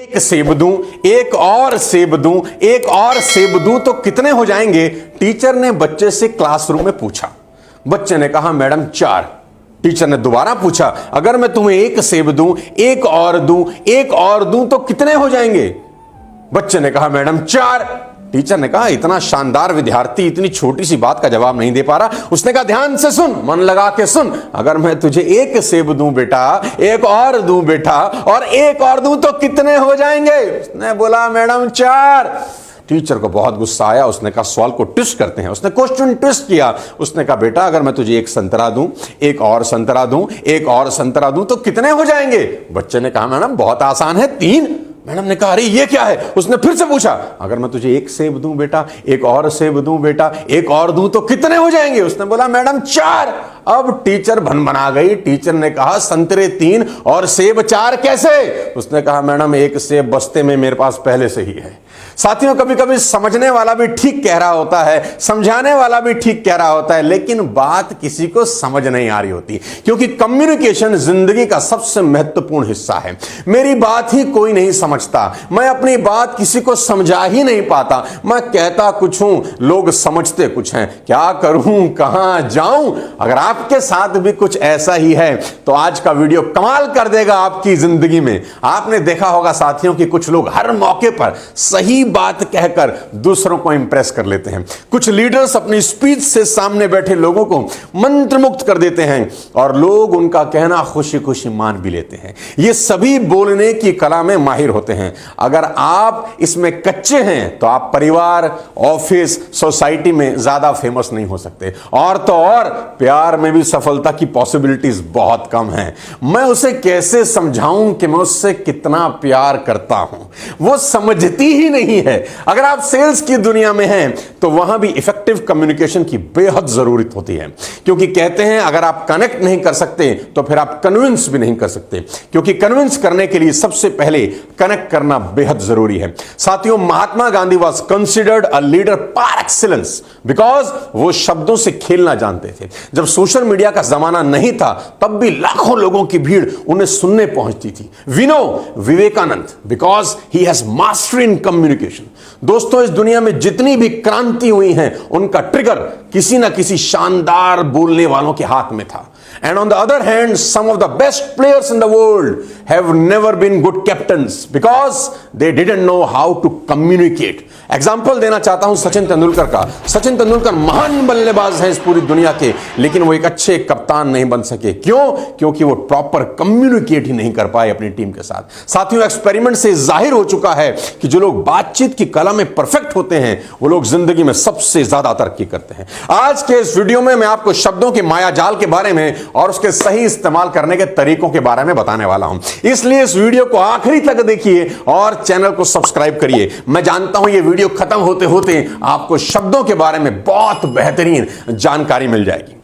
एक सेब दूं, एक और सेब दूं, एक और सेब दूं तो कितने हो जाएंगे? टीचर ने बच्चे से क्लासरूम में पूछा। बच्चे ने कहा मैडम 4। टीचर ने दोबारा पूछा, अगर मैं तुम्हें एक सेब दूं, एक और दूं, एक और दूं तो कितने हो जाएंगे? बच्चे ने कहा मैडम 4। टीचर ने कहा इतना शानदार विद्यार्थी इतनी छोटी सी बात का जवाब नहीं दे पा रहा। उसने कहा ध्यान से सुन, मन लगा के सुन, अगर मैं तुझे एक सेब दूं बेटा, एक और दूं बेटा, और एक और दूं तो कितने हो जाएंगे? उसने बोला मैडम 4। टीचर को बहुत गुस्सा आया। उसने कहा सवाल को ट्विस्ट करते हैं। उसने क्वेश्चन ट्विस्ट किया। उसने कहा बेटा अगर मैं तुझे एक संतरा दूं, एक और संतरा दूं, एक और संतरा दूं तो कितने हो जाएंगे? बच्चे ने कहा मैडम बहुत आसान है, 3। मैडम ने कहा अरे ये क्या है? उसने फिर से पूछा, अगर मैं तुझे एक सेब दूं बेटा, एक और सेब दूं बेटा, एक और दूं तो कितने हो जाएंगे? उसने बोला मैडम 4। अब टीचर भनभना गई। टीचर ने कहा संतरे 3 और सेब 4 कैसे? उसने कहा मैडम एक सेब बस्ते में मेरे पास पहले से ही है। साथियों कभी कभी समझने वाला भी ठीक कह रहा होता है, समझाने वाला भी ठीक कह रहा होता है, लेकिन बात किसी को समझ नहीं आ रही होती, क्योंकि कम्युनिकेशन जिंदगी का सबसे महत्वपूर्ण हिस्सा है। मेरी बात ही कोई नहीं समझता, मैं अपनी बात किसी को समझा ही नहीं पाता, मैं कहता कुछ हूं, लोग समझते कुछ हैं, क्या करूं, कहां जाऊं? अगर आपके साथ भी कुछ ऐसा ही है तो आज का वीडियो कमाल कर देगा आपकी जिंदगी में। आपने देखा होगा साथियों कि कुछ लोग हर मौके पर सही बात कहकर दूसरों को इंप्रेस कर लेते हैं। कुछ लीडर्स अपनी स्पीच से सामने बैठे लोगों को मंत्रमुग्ध कर देते हैं और लोग उनका कहना खुशी खुशी मान भी लेते हैं। ये सभी बोलने की कला में माहिर होते हैं। अगर आप इसमें कच्चे हैं तो आप परिवार, ऑफिस, सोसाइटी में ज्यादा फेमस नहीं हो सकते, और तो और प्यार में भी सफलता की पॉसिबिलिटीज बहुत कम है। मैं उसे कैसे समझाऊं कि मैं उससे कितना प्यार करता हूं? वो समझती ही नहीं है। अगर आप सेल्स की दुनिया में हैं तो वहां भी इफेक्टिव कम्युनिकेशन की बेहद जरूरत होती है, क्योंकि कहते हैं अगर आप कनेक्ट नहीं कर सकते तो फिर आप कन्विंस भी नहीं कर सकते, क्योंकि कन्विंस करने के लिए सबसे पहले कनेक्ट करना बेहद जरूरी है। साथियों Mahatma Gandhi was considered a leader par excellence because वो शब्दों से खेलना जानते थे। जब सोशल मीडिया का जमाना नहीं था तब भी लाखों लोगों की भीड़ उन्हें सुनने पहुंचती थी। We know Vivekananda because he has mastery in communication. दोस्तों इस दुनिया में जितनी भी क्रांति हुई हैं उनका ट्रिगर किसी ना किसी शानदार बोलने वालों के हाथ में था। And on the other hand, some of the best players in the world have never been good captains because they didn't know how to communicate. Example देना चाहता हूं सचिन तेंदुलकर का। सचिन तेंदुलकर महान बल्लेबाज हैं इस पूरी दुनिया के, लेकिन वो एक अच्छे कप्तान नहीं बन सके। क्यों? क्योंकि वो प्रॉपर कम्युनिकेट ही नहीं कर पाए अपनी टीम के साथ। साथियों एक्सपेरिमेंट से जाहिर हो चुका है कि जो लोग बातचीत की कला में परफेक्ट होते हैं वो लोग जिंदगी में सबसे ज्यादा तरक्की करते हैं। आज के इस वीडियो में मैं आपको शब्दों के मायाजाल के बारे में और उसके सही इस्तेमाल करने के तरीकों के बारे में बताने वाला हूं, इसलिए इस वीडियो को आखिरी तक देखिए और चैनल को सब्सक्राइब करिए। मैं जानता हूं ये वीडियो खत्म होते होते आपको शब्दों के बारे में बहुत बेहतरीन जानकारी मिल जाएगी।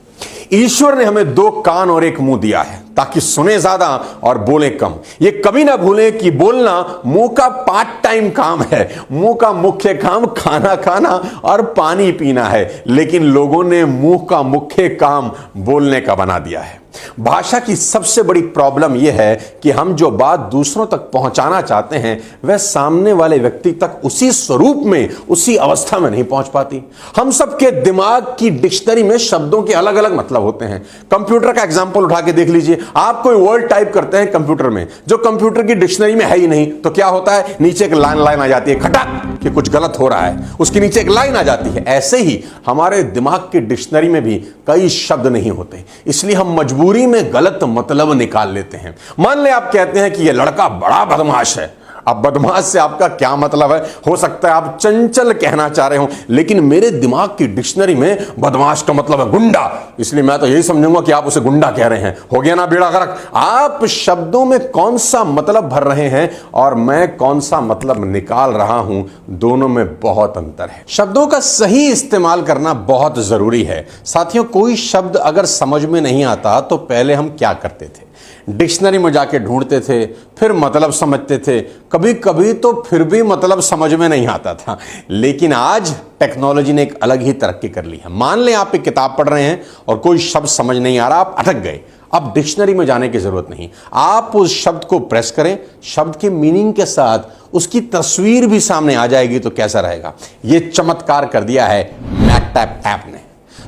ईश्वर ने हमें 2 कान और 1 मुंह दिया है ताकि सुने ज्यादा और बोले कम। ये कभी ना भूलें कि बोलना मुंह का पार्ट टाइम काम है। मुंह का मुख्य काम खाना खाना और पानी पीना है, लेकिन लोगों ने मुंह का मुख्य काम बोलने का बना दिया है। भाषा की सबसे बड़ी प्रॉब्लम यह है कि हम जो बात दूसरों तक पहुंचाना चाहते हैं वह सामने वाले व्यक्ति तक उसी स्वरूप में, उसी अवस्था में नहीं पहुंच पाती। हम सबके दिमाग की डिक्शनरी में शब्दों के अलग अलग मतलब होते हैं। कंप्यूटर का एग्जांपल उठा के देख लीजिए। आप कोई वर्ड टाइप करते हैं कंप्यूटर में, जो कंप्यूटर की डिक्शनरी में है ही नहीं, तो क्या होता है? नीचे एक लाइन आ जाती है, खटक कि कुछ गलत हो रहा है, उसके नीचे एक लाइन आ जाती है। ऐसे ही हमारे दिमाग की डिक्शनरी में भी कई शब्द नहीं होते, इसलिए हम मजबूरी में गलत मतलब निकाल लेते हैं। मान ले आप कहते हैं कि यह लड़का बड़ा बदमाश है। अब बदमाश से आपका क्या मतलब है? हो सकता है आप चंचल कहना चाह रहे हो, लेकिन मेरे दिमाग की डिक्शनरी में बदमाश का मतलब है गुंडा, इसलिए मैं तो यही समझूंगा कि आप उसे गुंडा कह रहे हैं। हो गया ना बेड़ा गर्क? आप शब्दों में कौन सा मतलब भर रहे हैं और मैं कौन सा मतलब निकाल रहा हूं, दोनों में बहुत अंतर है। शब्दों का सही इस्तेमाल करना बहुत जरूरी है। साथियों कोई शब्द अगर समझ में नहीं आता तो पहले हम क्या करते थे? डिक्शनरी में जाके ढूंढते थे, फिर मतलब समझते थे, कभी कभी तो फिर भी मतलब समझ में नहीं आता था। लेकिन आज टेक्नोलॉजी ने एक अलग ही तरक्की कर ली है। मान लें आप एक किताब पढ़ रहे हैं और कोई शब्द समझ नहीं आ रहा, आप अटक गए। अब डिक्शनरी में जाने की जरूरत नहीं, आप उस शब्द को प्रेस करें, शब्द के मीनिंग के साथ उसकी तस्वीर भी सामने आ जाएगी तो कैसा रहेगा। यह चमत्कार कर दिया है मैकटैप ऐप ने।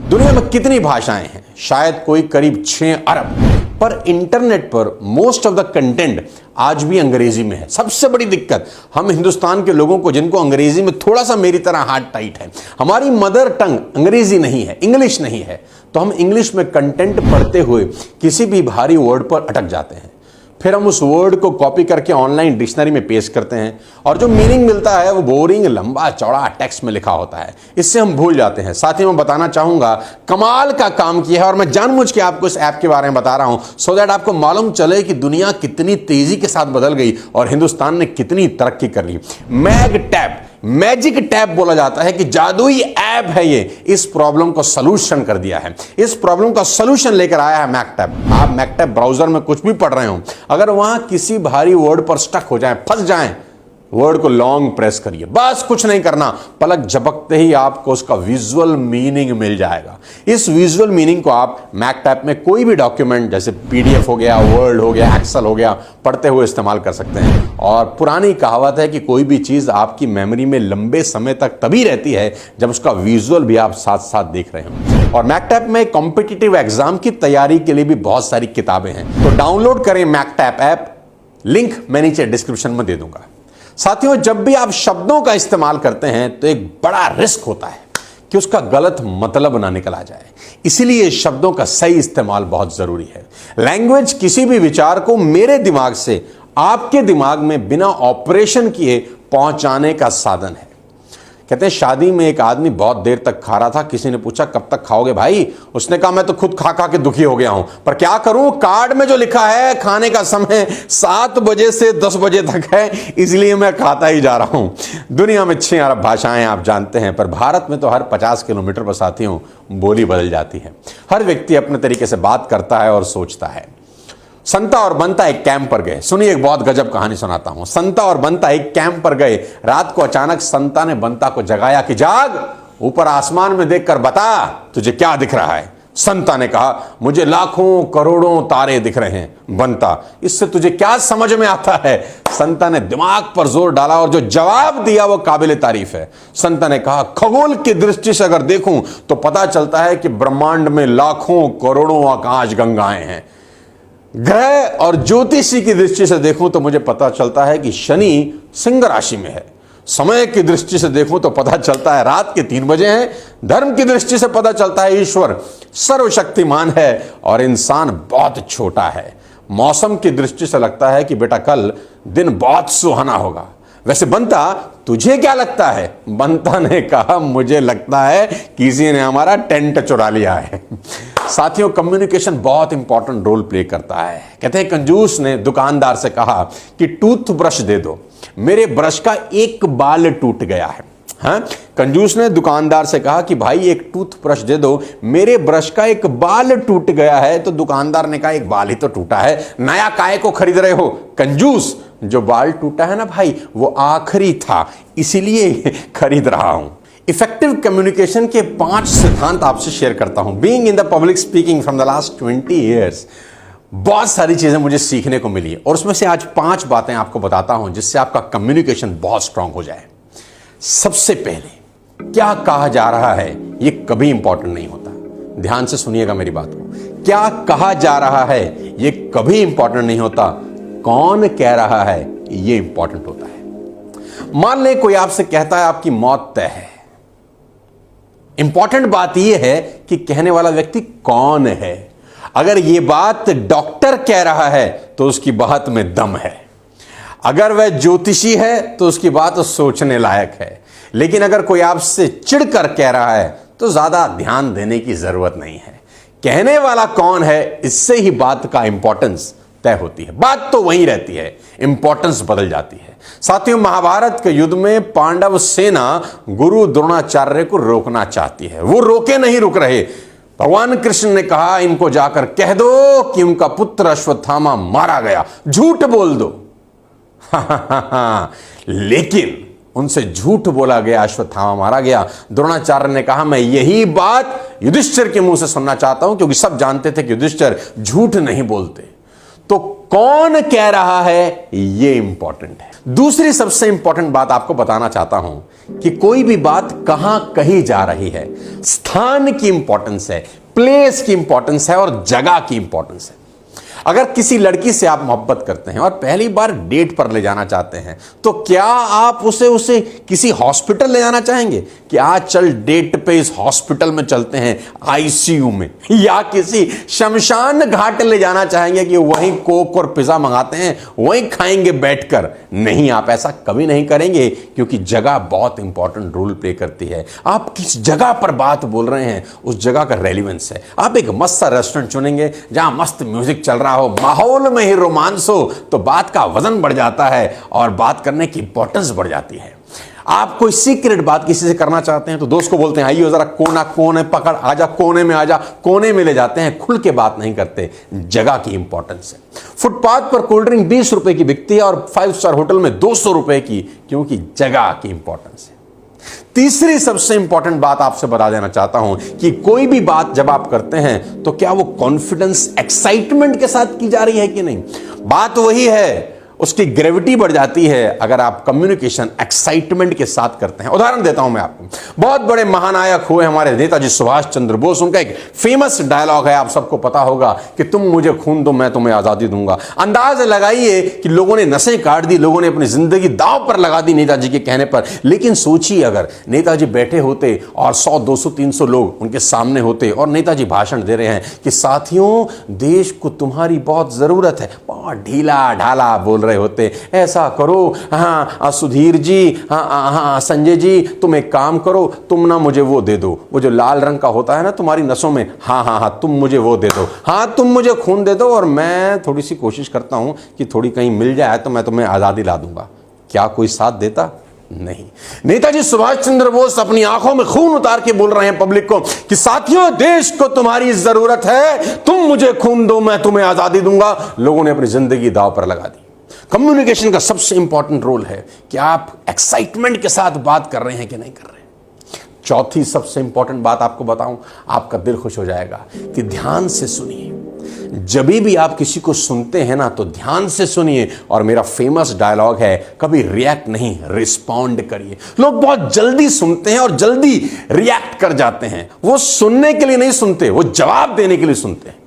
दुनिया में कितनी भाषाएं हैं? शायद कोई करीब 6 अरब, पर इंटरनेट पर मोस्ट ऑफ द कंटेंट आज भी अंग्रेजी में है। सबसे बड़ी दिक्कत हम हिंदुस्तान के लोगों को, जिनको अंग्रेजी में थोड़ा सा मेरी तरह हाथ टाइट है, हमारी मदर टंग अंग्रेजी नहीं है, इंग्लिश नहीं है, तो हम इंग्लिश में कंटेंट पढ़ते हुए किसी भी भारी वर्ड पर अटक जाते हैं। फिर हम उस वर्ड को कॉपी करके ऑनलाइन डिक्शनरी में पेस्ट करते हैं और जो मीनिंग मिलता है वो बोरिंग, लंबा चौड़ा टेक्स्ट में लिखा होता है। इससे हम भूल जाते हैं। साथ ही मैं बताना चाहूंगा, कमाल का काम किया है और मैं जानबूझ के आपको इस ऐप के बारे में बता रहा हूं सो दैट आपको मालूम चले कि दुनिया कितनी तेजी के साथ बदल गई और हिंदुस्तान ने कितनी तरक्की कर ली। मैगटैप, मैजिक टैप बोला जाता है कि जादुई ऐप है ये। इस प्रॉब्लम को सॉल्यूशन कर दिया है, इस प्रॉब्लम का सॉल्यूशन लेकर आया है मैकटैप। आप मैकटैप ब्राउजर में कुछ भी पढ़ रहे हो, अगर वहां किसी भारी वर्ड पर स्टक हो जाए, फंस जाएं, वर्ड को लॉन्ग प्रेस करिए, बस कुछ नहीं करना, पलक झपकते ही आपको उसका विजुअल मीनिंग मिल जाएगा। इस विजुअल मीनिंग को आप मैकटैप में कोई भी डॉक्यूमेंट जैसे पीडीएफ हो गया, वर्ड हो गया, एक्सेल हो गया, पढ़ते हुए इस्तेमाल कर सकते हैं। और पुरानी कहावत है कि कोई भी चीज आपकी मेमोरी में लंबे समय तक तभी रहती है जब उसका विजुअल भी आप साथ साथ देख रहे हो। और मैकटैप में कॉम्पिटिटिव एग्जाम की तैयारी के लिए भी बहुत सारी किताबें हैं, तो डाउनलोड करें मैकटैप ऐप, लिंक मैं नीचे डिस्क्रिप्शन में दे दूंगा। साथियों, जब भी आप शब्दों का इस्तेमाल करते हैं तो एक बड़ा रिस्क होता है कि उसका गलत मतलब ना निकल आ जाए, इसीलिए शब्दों का सही इस्तेमाल बहुत जरूरी है। लैंग्वेज किसी भी विचार को मेरे दिमाग से आपके दिमाग में बिना ऑपरेशन किए पहुंचाने का साधन है। कहते हैं शादी में एक आदमी बहुत देर तक खा रहा था, किसी ने पूछा कब तक खाओगे भाई? उसने कहा मैं तो खुद खा खा के दुखी हो गया हूं, पर क्या करूं, कार्ड में जो लिखा है खाने का समय 7 बजे से 10 बजे तक है, इसलिए मैं खाता ही जा रहा हूं। दुनिया में 6 अरब भाषाएं आप जानते हैं, पर भारत में तो हर 50 किलोमीटर पर साथियों बोली बदल जाती है। हर व्यक्ति अपने तरीके से बात करता है और सोचता है। संता और बंता एक कैंप पर गए। सुनिए, एक बहुत गजब कहानी सुनाता हूं। संता और बंता एक कैंप पर गए। रात को अचानक संता ने बंता को जगाया कि जाग, ऊपर आसमान में देखकर बता तुझे क्या दिख रहा है। संता ने कहा मुझे लाखों करोड़ों तारे दिख रहे हैं। बंता, इससे तुझे क्या समझ में आता है? संता ने दिमाग पर जोर डाला और जो जवाब दिया वो काबिल तारीफ है। संता ने कहा खगोल की दृष्टि से अगर देखूं तो पता चलता है कि ब्रह्मांड में लाखों करोड़ों आकाश गंगाएं हैं। ग्रह और ज्योतिषी की दृष्टि से देखूं तो मुझे पता चलता है कि शनि सिंह राशि में है। समय की दृष्टि से देखूं तो पता चलता है रात के 3 बजे हैं। धर्म की दृष्टि से पता चलता है ईश्वर सर्वशक्तिमान है और इंसान बहुत छोटा है। मौसम की दृष्टि से लगता है कि बेटा कल दिन बहुत सुहाना होगा। वैसे बंता, तुझे क्या लगता है? बंता ने कहा मुझे लगता है किसी ने हमारा टेंट चुरा लिया है। साथियों, कम्युनिकेशन बहुत इंपॉर्टेंट रोल प्ले करता है। कहते हैं कंजूस ने दुकानदार से कहा कि टूथब्रश दे दो, मेरे ब्रश का एक बाल टूट गया है। हाँ, कंजूस ने दुकानदार से कहा कि भाई एक टूथब्रश दे दो, मेरे ब्रश का एक बाल टूट गया है। तो दुकानदार ने कहा एक बाल ही तो टूटा है, नया काहे को खरीद रहे हो? कंजूस, जो बाल टूटा है ना भाई, वो आखिरी था, इसीलिए खरीद रहा हूं। इफेक्टिव कम्युनिकेशन के 5 सिद्धांत आपसे शेयर करता हूं। Being in the public speaking from the last 20 years, बहुत सारी चीजें मुझे सीखने को मिली और उसमें से आज 5 बातें आपको बताता हूं जिससे आपका कम्युनिकेशन बहुत स्ट्रांग हो जाए। सबसे पहले, क्या कहा जा रहा है यह कभी इंपॉर्टेंट नहीं होता। ध्यान से सुनिएगा मेरी बात को। क्या कहा जा रहा है यह कभी इंपॉर्टेंट नहीं होता, कौन कह रहा है यह इंपॉर्टेंट होता है। मान लें कोई आपसे कहता है आपकी मौत तय है। इंपॉर्टेंट बात यह है कि कहने वाला व्यक्ति कौन है। अगर यह बात डॉक्टर कह रहा है तो उसकी बात में दम है। अगर वह ज्योतिषी है तो उसकी बात सोचने लायक है। लेकिन अगर कोई आपसे चिढ़कर कह रहा है तो ज्यादा ध्यान देने की जरूरत नहीं है। कहने वाला कौन है, इससे ही बात का इंपॉर्टेंस तय होती है। बात तो वहीं रहती है, इंपॉर्टेंस बदल जाती है। साथियों, महाभारत के युद्ध में पांडव सेना गुरु द्रोणाचार्य को रोकना चाहती है। वो रोके नहीं रुक रहे। भगवान कृष्ण ने कहा इनको जाकर कह दो कि उनका पुत्र अश्वत्थामा मारा गया, झूठ बोल दो। लेकिन उनसे झूठ बोला गया, अश्वत्थामा मारा गया। द्रोणाचार्य ने कहा मैं यही बात युधिष्ठिर के मुंह से सुनना चाहता हूं, क्योंकि सब जानते थे कि युधिष्ठिर झूठ नहीं बोलते। तो कौन कह रहा है, यह इंपॉर्टेंट है। दूसरी सबसे इंपॉर्टेंट बात आपको बताना चाहता हूं कि कोई भी बात कहां कही जा रही है, स्थान की इंपॉर्टेंस है, प्लेस की इंपॉर्टेंस है और जगह की इंपॉर्टेंस है। अगर किसी लड़की से आप मोहब्बत करते हैं और पहली बार डेट पर ले जाना चाहते हैं, तो क्या आप उसे किसी हॉस्पिटल ले जाना चाहेंगे कि आज चल डेट पे इस हॉस्पिटल में चलते हैं, आईसीयू में, या किसी शमशान घाट ले जाना चाहेंगे कि वहीं कोक और पिज्जा मंगाते हैं, वहीं खाएंगे बैठकर? नहीं, आप ऐसा कभी नहीं करेंगे, क्योंकि जगह बहुत इंपॉर्टेंट रोल प्ले करती है। आप किस जगह पर बात बोल रहे हैं, उस जगह का रेलिवेंस है। आप एक मस्त सा रेस्टोरेंट चुनेंगे जहां मस्त म्यूजिक चल रहा हो, माहौल में ही रोमांस हो, तो बात का वजन बढ़ जाता है और बात करने की इंपॉर्टेंस बढ़ जाती है। आप कोई सीक्रेट बात किसी से करना चाहते हैं तो दोस्त को बोलते हैं आइए जरा कोने पकड़, आजा कोने में, आजा कोने में ले जाते हैं, खुल के बात नहीं करते। जगह की इंपॉर्टेंस है। फुटपाथ पर कोल्ड ड्रिंक 20 रुपए की बिकती है और 5 स्टार होटल में 200 रुपए की, क्योंकि जगह की इंपॉर्टेंस है। तीसरी सबसे इंपॉर्टेंट बात आपसे बता देना चाहता हूं कि कोई भी बात जब आप करते हैं तो क्या वो कॉन्फिडेंस, एक्साइटमेंट के साथ की जा रही है कि नहीं। बात वही है, उसकी ग्रेविटी बढ़ जाती है अगर आप कम्युनिकेशन एक्साइटमेंट के साथ करते हैं। उदाहरण देता हूं मैं आपको। बहुत बड़े महानायक हुए हमारे नेताजी सुभाष चंद्र बोस, उनका एक फेमस डायलॉग है, आप सबको पता होगा कि तुम मुझे खून दो मैं तुम्हें आजादी दूंगा। अंदाज लगाइए कि लोगों ने नसें काट दी, लोगों ने अपनी जिंदगी दांव पर लगा दी नेताजी के कहने पर। लेकिन सोचिए अगर नेताजी बैठे होते और 100, 200, 300 लोग उनके सामने होते और नेताजी भाषण दे रहे हैं कि साथियों देश को तुम्हारी बहुत जरूरत है, बहुत ढीला ढाला बोल रहे होते, ऐसा करो, हाँ सुधीर जी, हाँ संजय जी, तुम एक काम करो, तुम ना मुझे वो दे दो, वो जो लाल रंग का होता है ना तुम्हारी नसों में, हाँ तुम मुझे वो दे दो, हाँ तुम मुझे खून दे दो और मैं थोड़ी सी कोशिश करता हूं कि थोड़ी कहीं मिल जाए तो मैं तुम्हें आजादी ला दूंगा। क्या कोई साथ देता? नहीं। नेताजी सुभाष चंद्र बोस अपनी आंखों में खून उतार के बोल रहे हैं पब्लिक को कि साथियों देश को तुम्हारी जरूरत है, तुम मुझे खून दो मैं तुम्हें आजादी दूंगा। लोगों ने अपनी जिंदगी दांव पर लगा दी। कम्युनिकेशन का सबसे इंपॉर्टेंट रोल है कि आप एक्साइटमेंट के साथ बात कर रहे हैं कि नहीं कर रहे हैं। चौथी सबसे इंपॉर्टेंट बात आपको बताऊं, आपका दिल खुश हो जाएगा, कि ध्यान से सुनिए। जब भी आप किसी को सुनते हैं ना तो ध्यान से सुनिए। और मेरा फेमस डायलॉग है, कभी रिएक्ट नहीं, रिस्पॉन्ड करिए। लोग बहुत जल्दी सुनते हैं और जल्दी रिएक्ट कर जाते हैं। वो सुनने के लिए नहीं सुनते, वो जवाब देने के लिए सुनते हैं।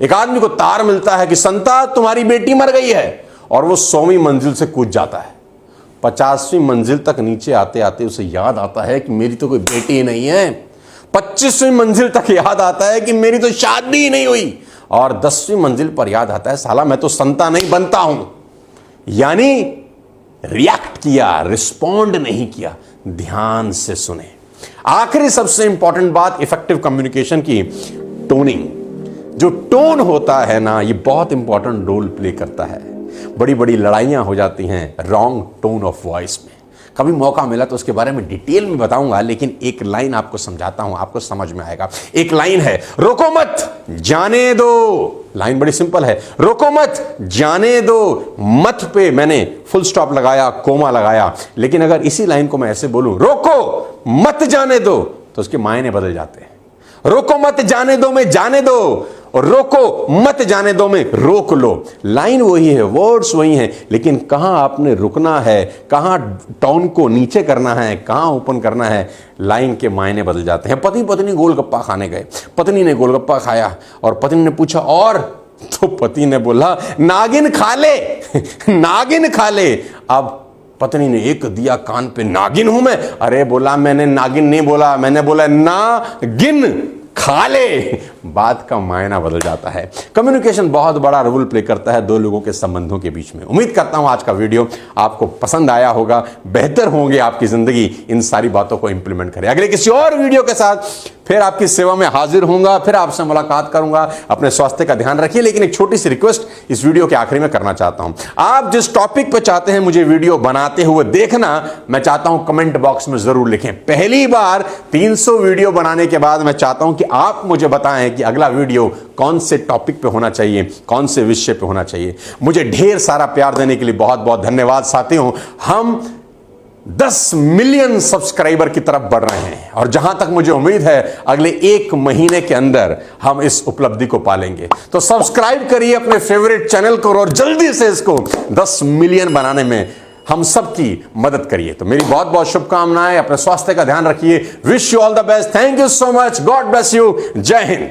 एक आदमी को तार मिलता है कि संता तुम्हारी बेटी मर गई है, और वो 100वीं मंजिल से कूद जाता है। 50वीं मंजिल तक नीचे आते आते उसे याद आता है कि मेरी तो कोई बेटी ही नहीं है। 25वीं मंजिल तक याद आता है कि मेरी तो शादी ही नहीं हुई। और 10वीं मंजिल पर याद आता है साला मैं तो संता नहीं बनता हूं। यानी रिएक्ट किया, रिस्पॉन्ड नहीं किया, ध्यान से सुने। आखिरी सबसे इंपॉर्टेंट बात इफेक्टिव कम्युनिकेशन की, टोनिंग। जो टोन होता है ना, ये बहुत इंपॉर्टेंट रोल प्ले करता है। बड़ी बड़ी लड़ाइयां हो जाती हैं रॉन्ग टोन ऑफ वॉइस में। कभी मौका मिला तो उसके बारे में डिटेल में बताऊंगा, लेकिन एक लाइन आपको समझाता हूं, आपको समझ में आएगा। एक लाइन है, रोको मत जाने दो। लाइन बड़ी सिंपल है, रोको मत जाने दो। मत पे मैंने फुल स्टॉप लगाया, कोमा लगाया। लेकिन अगर इसी लाइन को मैं ऐसे बोलूं, रोको मत जाने दो, तो उसके मायने बदल जाते हैं। रोको मत जाने दो में जाने दो, और रोको मत जाने दो में रोक लो। लाइन वही है, वर्ड्स वही हैं, लेकिन कहां आपने रुकना है, कहां टोन को नीचे करना है, कहां ओपन करना है, लाइन के मायने बदल जाते हैं। पति पत्नी गोलगप्पा खाने गए, पत्नी ने गोलगप्पा खाया और पत्नी ने पूछा और, तो पति ने बोला नागिन खा ले नागिन खा ले। अब पत्नी ने एक दिया कान पे, नागिन हूं मैं? अरे बोला मैंने नागिन नहीं बोला, मैंने बोला नागिन खा ले। बात का मायना बदल जाता है। कम्युनिकेशन बहुत बड़ा रोल प्ले करता है दो लोगों के संबंधों के बीच में। उम्मीद करता हूं आज का वीडियो आपको पसंद आया होगा, बेहतर होंगे आपकी जिंदगी इन सारी बातों को इंप्लीमेंट करें। अगले किसी और वीडियो के साथ फिर आपकी सेवा में हाजिर होऊंगा, फिर आपसे मुलाकात करूंगा। अपने स्वास्थ्य का ध्यान रखिए। लेकिन एक छोटी सी रिक्वेस्ट इस वीडियो के आखिरी में करना चाहता हूं। आप जिस टॉपिक पे चाहते हैं मुझे वीडियो बनाते हुए देखना, मैं चाहता हूं कमेंट बॉक्स में जरूर लिखें। पहली बार 300 वीडियो बनाने के बाद मैं चाहता हूं कि आप मुझे बताएं कि अगला वीडियो कौन से टॉपिक पे होना चाहिए, कौन से विषय पे होना चाहिए। मुझे ढेर सारा प्यार देने के लिए बहुत बहुत धन्यवाद साथियों। हम 10 मिलियन सब्सक्राइबर की तरफ बढ़ रहे हैं और जहां तक मुझे उम्मीद है अगले 1 महीने के अंदर हम इस उपलब्धि को पालेंगे। तो सब्सक्राइब करिए अपने फेवरेट चैनल को और जल्दी से इसको 10 मिलियन बनाने में हम सबकी मदद करिए। तो मेरी बहुत बहुत शुभकामनाएं। अपने स्वास्थ्य का ध्यान रखिए। Wish you all the best. Thank you so much. God bless you. जय हिंद।